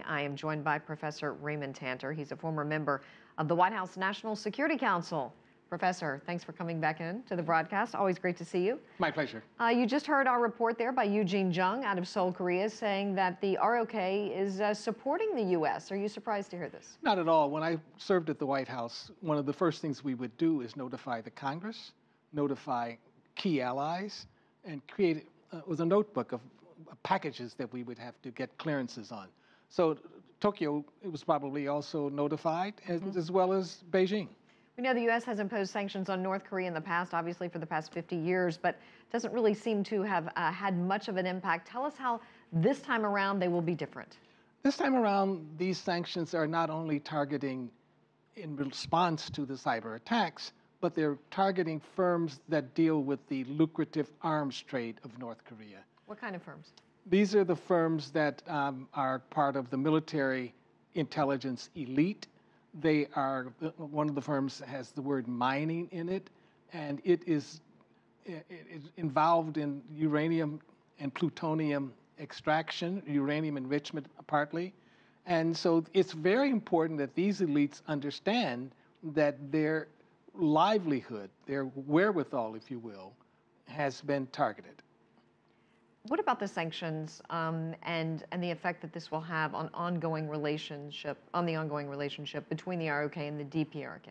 I am joined by Professor Raymond Tanter. He's a former member of the White House National Security Council. Professor, thanks for coming back in to the broadcast. Always great to see you. My pleasure. You just heard our report there by Eugene Jung out of Seoul, Korea, saying that the ROK is supporting the U.S. Are you surprised to hear this? Not at all. When I served at the White House, one of the first things we would do is notify the Congress, notify key allies, and create was a notebook of packages that we would have to get clearances on. So Tokyo, it was probably also notified, as well as Beijing. We know the U.S. has imposed sanctions on North Korea in the past, obviously for the past 50 years, but doesn't really seem to have had much of an impact. Tell us how this time around they will be different. This time around, these sanctions are not only targeting in response to the cyber attacks, but they're targeting firms that deal with the lucrative arms trade of North Korea. What kind of firms? These are the firms that are part of the military intelligence elite. They are, one of the firms has the word mining in it, and it is involved in uranium and plutonium extraction, uranium enrichment partly. And so it's very important that these elites understand that their livelihood, their wherewithal, if you will, has been targeted. What about the sanctions and the effect that this will have on the ongoing relationship between the ROK and the DPRK?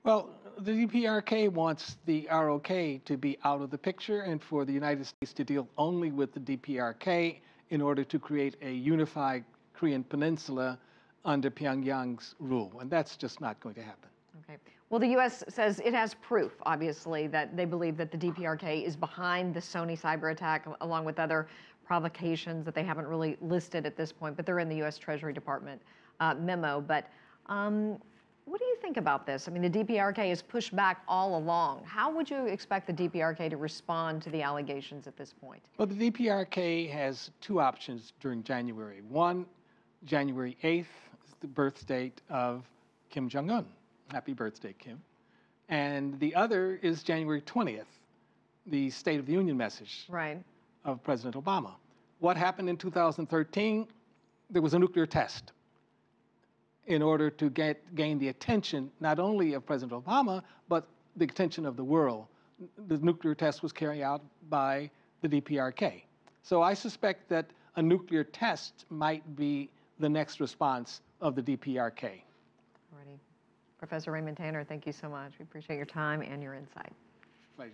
Well, the DPRK wants the ROK to be out of the picture and for the United States to deal only with the DPRK in order to create a unified Korean peninsula under Pyongyang's rule. And that's just not going to happen. Okay. Well, the U.S. says it has proof, obviously, that they believe that the DPRK is behind the Sony cyber attack, along with other provocations that they haven't really listed at this point, but they're in the U.S. Treasury Department memo. But what do you think about this? I mean, the DPRK has pushed back all along. How would you expect the DPRK to respond to the allegations at this point? Well, the DPRK has two options during January. One, January 8th is the birth date of Kim Jong-un. Happy birthday, Kim. And the other is January 20th, the State of the Union message of President Obama. What happened in 2013? There was a nuclear test in order to gain the attention not only of President Obama, but the attention of the world. The nuclear test was carried out by the DPRK. So I suspect that a nuclear test might be the next response of the DPRK. Alrighty. Professor Raymond Tanter, thank you so much. We appreciate your time and your insight. Pleasure.